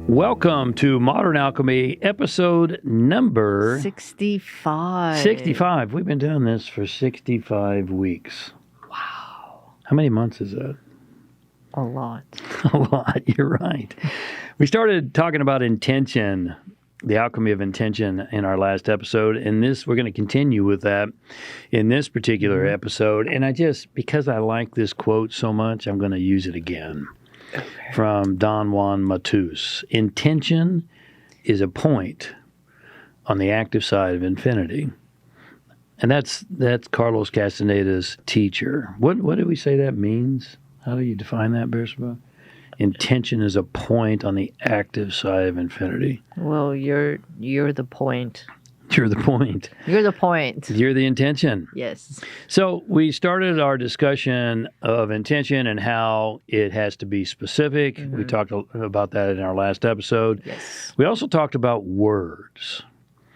Welcome to Modern Alchemy, episode number 65. 65. We've been doing this for 65 weeks. Wow. How many months is that? A lot. A lot, you're right. We started talking about intention, the alchemy of intention in our last episode, and we're going to continue with that in this particular episode. And because I like this quote so much, I'm going to use it again. Okay. From Don Juan Matus. Intention is a point on the active side of infinity. And that's Carlos Castaneda's teacher. What did we say that means? How do you define that, Bersabeh? Intention is a point on the active side of infinity. Well, you're the point. You're the point. You're the point. You're the intention. Yes. So we started our discussion of intention and how it has to be specific. Mm-hmm. We talked about that in our last episode. Yes. We also talked about words.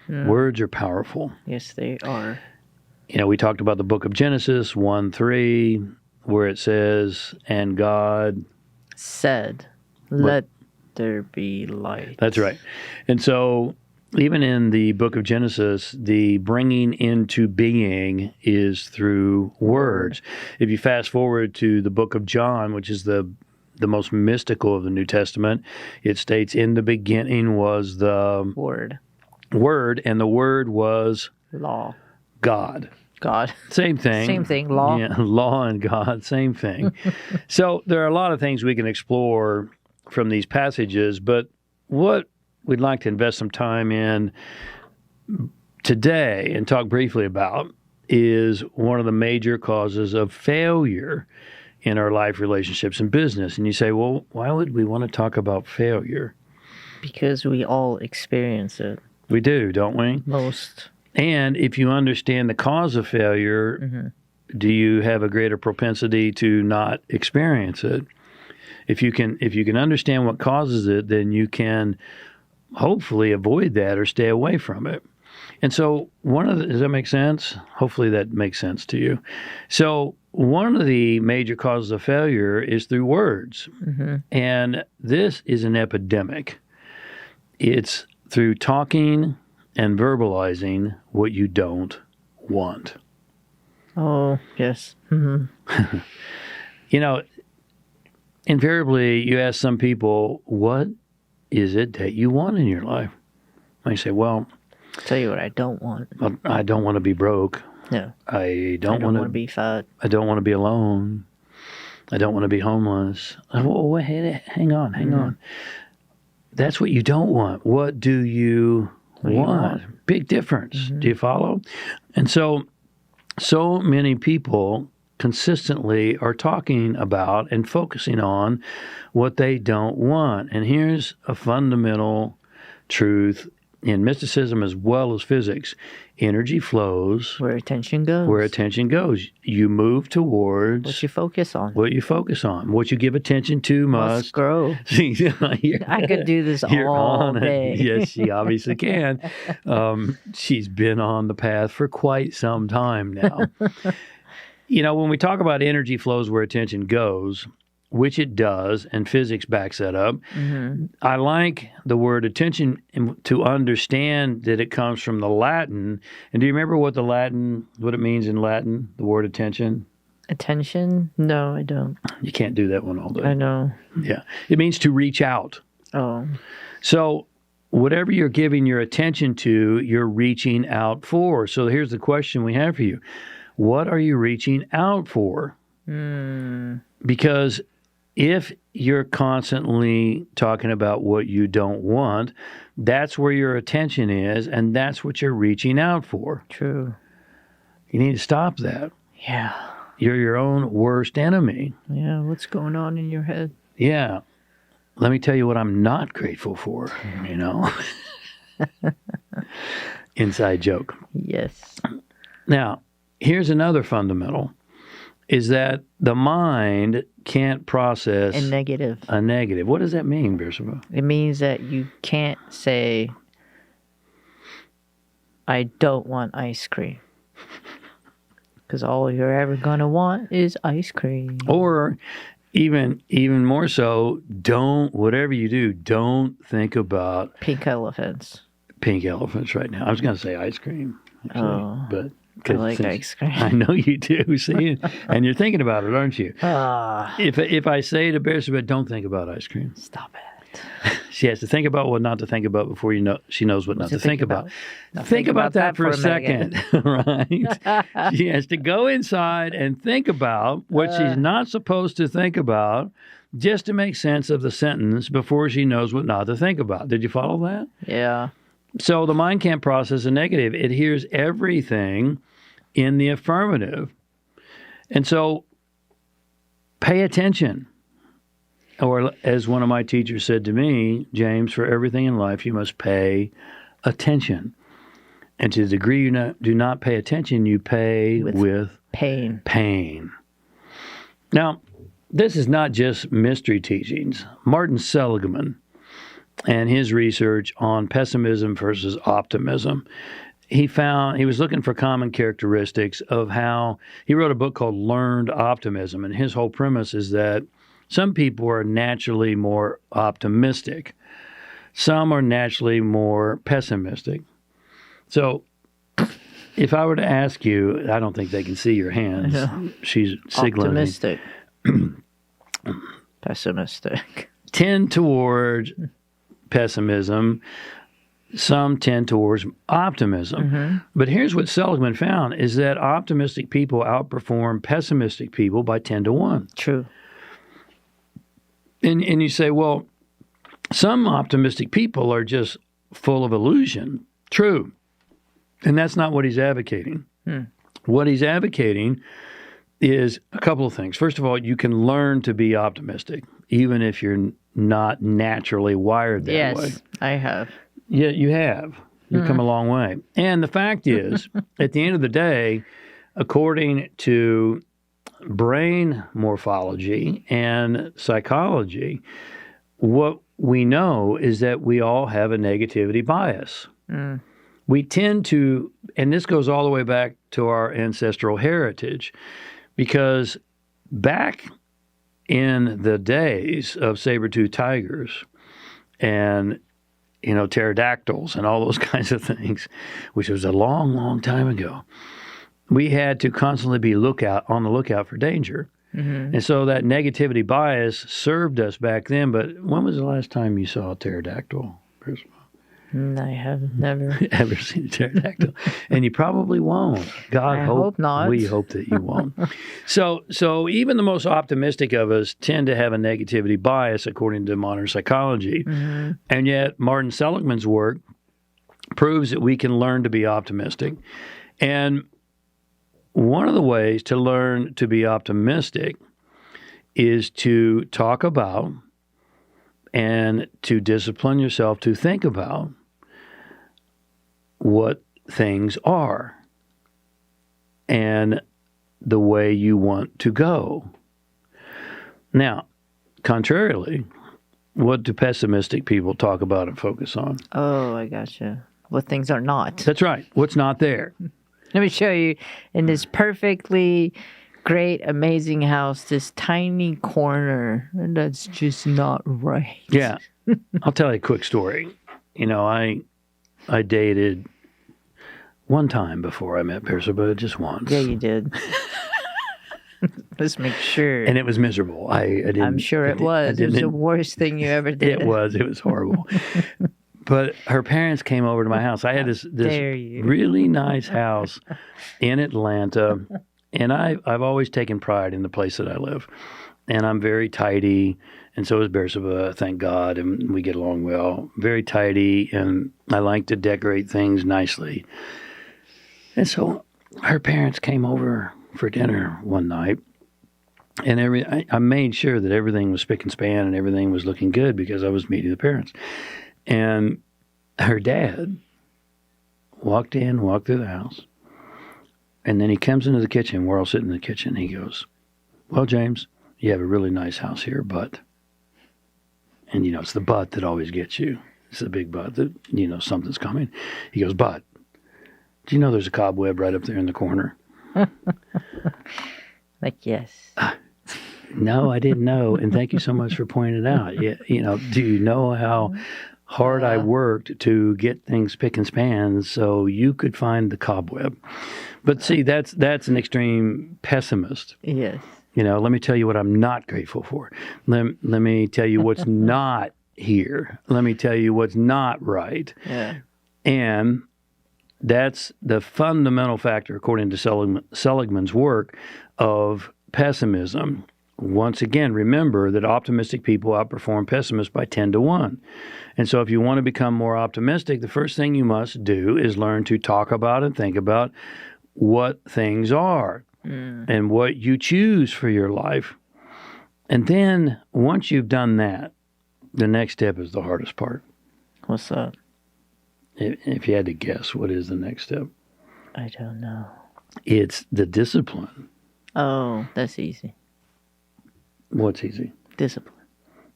Words are powerful. Yes, they are. We talked about the book of Genesis 1:3, where it says, and God said, let there be light. That's right. And so even in the book of Genesis, the bringing into being is through words. If you fast forward to the book of John, which is the most mystical of the New Testament, it states, in the beginning was the Word, and the Word was law. God. Same thing. Same thing. Law. Yeah, law and God, same thing. So there are a lot of things we can explore from these passages, but what we'd like to invest some time in today and talk briefly about is one of the major causes of failure in our life, relationships, and business. And you say, well, why would we want to talk about failure? Because we all experience it. We do, don't we? Most. And if you understand the cause of failure, do you have a greater propensity to not experience it? If you can understand what causes it, then you can hopefully avoid that or stay away from it. And so does that make sense? Hopefully that makes sense to you. So one of the major causes of failure is through words. And this is an epidemic. It's through talking and verbalizing what you don't want. Oh, yes. Invariably, you ask some people, what is it that you want in your life? I say, well, I'll tell you what I don't want. I don't want to be broke. No. I don't want to be fat. I don't want to be alone. I don't want to be homeless. Oh, hang on. That's what you don't want. What do you want? Big difference. Do you follow? And so many people consistently are talking about and focusing on what they don't want. And here's a fundamental truth in mysticism as well as physics. Energy flows where attention goes. You move towards what you focus on. What you give attention to must grow. I could do this all day. Yes, she obviously can. She's been on the path for quite some time now. When we talk about energy flows where attention goes, which it does, and physics backs that up, I like the word attention to understand that it comes from the Latin. And do you remember what it means in Latin, the word attention? Attention? No, I don't. You can't do that one all day. I know. Yeah. It means to reach out. Oh. So whatever you're giving your attention to, you're reaching out for. So here's the question we have for you. What are you reaching out for? Because if you're constantly talking about what you don't want, that's where your attention is, and that's what you're reaching out for. True. You need to stop that. Yeah. You're your own worst enemy. Yeah, what's going on in your head? Yeah. Let me tell you what I'm not grateful for, Inside joke. Yes. Now, here's another fundamental, is that the mind can't process a negative. What does that mean, Bersabeh? It means that you can't say, I don't want ice cream. Because all you're ever going to want is ice cream. Or even more so, whatever you do, don't think about pink elephants right now. I was going to say ice cream, actually, but I like ice cream. I know you do. See, and you're thinking about it, aren't you? If I say to Bersabeh, don't think about ice cream. Stop it. She has to think about what not to think about before she knows what not to think about. Think about that for a second, right? She has to go inside and think about what she's not supposed to think about just to make sense of the sentence before she knows what not to think about. Did you follow that? Yeah. So the mind can't process a negative. It hears everything in the affirmative. And so pay attention. Or as one of my teachers said to me, James, for everything in life, you must pay attention. And to the degree you do not pay attention, you pay with pain. Now, this is not just mystery teachings. Martin Seligman and his research on pessimism versus optimism, he was looking for common characteristics of how he wrote a book called Learned Optimism. And his whole premise is that some people are naturally more optimistic. Some are naturally more pessimistic. So if I were to ask you, I don't think they can see your hands. She's signaling. Optimistic. Pessimistic. Tend towards pessimism. Some tend towards optimism. Mm-hmm. But here's what Seligman found is that optimistic people outperform pessimistic people by 10 to 1. True. And you say, well, some optimistic people are just full of illusion. True. And that's not what he's advocating. What he's advocating is a couple of things. First of all, you can learn to be optimistic, even if you're not naturally wired that way. Yes, I have. Yeah, you have. You've come a long way. And the fact is, at the end of the day, according to brain morphology and psychology, what we know is that we all have a negativity bias. We tend to, and this goes all the way back to our ancestral heritage, because back in the days of saber-toothed tigers and, pterodactyls and all those kinds of things, which was a long, long time ago, we had to constantly be on the lookout for danger. Mm-hmm. And so that negativity bias served us back then. But when was the last time you saw a pterodactyl? I have never ever seen a pterodactyl. And you probably won't. I hope not. We hope that you won't. So even the most optimistic of us tend to have a negativity bias according to modern psychology. Mm-hmm. And yet Martin Seligman's work proves that we can learn to be optimistic. And one of the ways to learn to be optimistic is to talk about and to discipline yourself to think about what things are and the way you want to go. Now, contrarily, what do pessimistic people talk about and focus on? Oh, I gotcha. What things are not. That's right. What's not there. Let me show you in this perfectly great, amazing house, this tiny corner that's just not right. Yeah. I'll tell you a quick story. I dated one time before I met Bersabeh, just once. Yeah, you did. Let's make sure. And it was miserable. I'm sure it was. It was the worst thing you ever did. It was horrible. But her parents came over to my house. I had this really nice house in Atlanta, and I've always taken pride in the place that I live. And I'm very tidy, and so is Bersabeh, thank God, and we get along well. Very tidy, and I like to decorate things nicely. And so her parents came over for dinner one night, and I made sure that everything was spick and span and everything was looking good because I was meeting the parents. And her dad walked through the house, and then he comes into the kitchen. We're all sitting in the kitchen. He goes, well, James, you have a really nice house here, but, and it's the but that always gets you. It's the big but that, something's coming. He goes, but, do you know there's a cobweb right up there in the corner? Like, yes. No, I didn't know. And thank you so much for pointing it out. Yeah, do you know how hard I worked to get things spick and span so you could find the cobweb? But see, that's an extreme pessimist. Yes. Let me tell you what I'm not grateful for. Let me tell you what's not here. Let me tell you what's not right. Yeah. And that's the fundamental factor, according to Seligman's work, of pessimism. Once again, remember that optimistic people outperform pessimists by 10 to 1. And so if you want to become more optimistic, the first thing you must do is learn to talk about and think about what things are and what you choose for your life. And then once you've done that, the next step is the hardest part. What's that? If you had to guess, what is the next step? I don't know. It's the discipline. Oh, that's easy. What's easy? Discipline.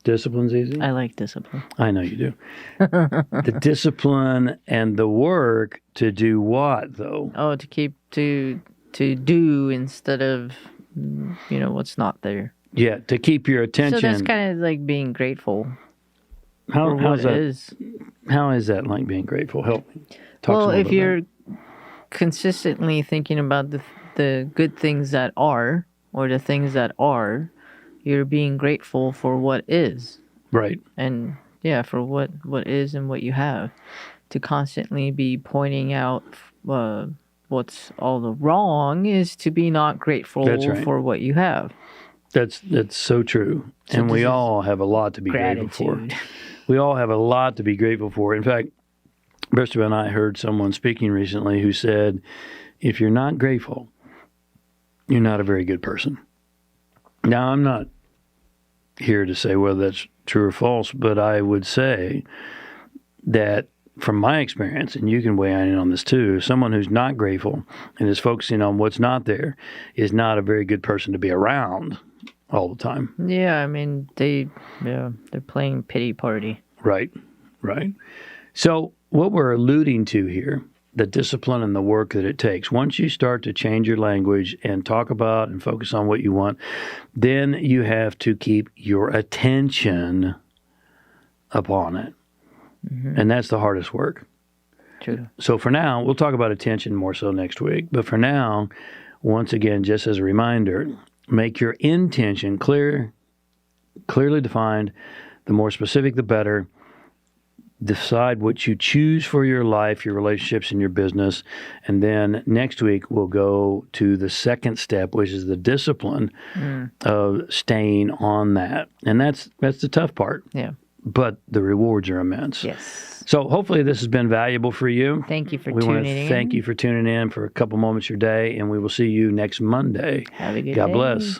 Discipline's easy? I like discipline. I know you do. The discipline and the work to do what, though? Oh, to do instead of, what's not there. Yeah, to keep your attention. So that's kind of like being grateful. How's that? Is. How is that like being grateful? Help me. Well, if you're consistently thinking about the good things that are, or the things that are, you're being grateful for what is. Right. And for what is and what you have. To constantly be pointing out what's all the wrong is to be not grateful for what you have. That's so true. So and we all have a lot to be grateful for. We all have a lot to be grateful for. In fact, Bersabeh and I heard someone speaking recently who said, if you're not grateful, you're not a very good person. Now, I'm not here to say whether that's true or false, but I would say that from my experience, and you can weigh in on this too, someone who's not grateful and is focusing on what's not there is not a very good person to be around all the time. Yeah, I mean, they're playing pity party. Right. So what we're alluding to here, the discipline and the work that it takes, once you start to change your language and talk about and focus on what you want, then you have to keep your attention upon it. Mm-hmm. And that's the hardest work. True. So for now, we'll talk about attention more so next week. But for now, once again, just as a reminder, make your intention clearly defined. The more specific, the better. Decide what you choose for your life, your relationships, and your business. And then next week, we'll go to the second step, which is the discipline of staying on that. And that's the tough part. Yeah. But the rewards are immense. Yes. So hopefully this has been valuable for you. Thank you for tuning in. We want to thank in. you for tuning in for a couple moments of your day, and we will see you next Monday. Have a good day. God bless.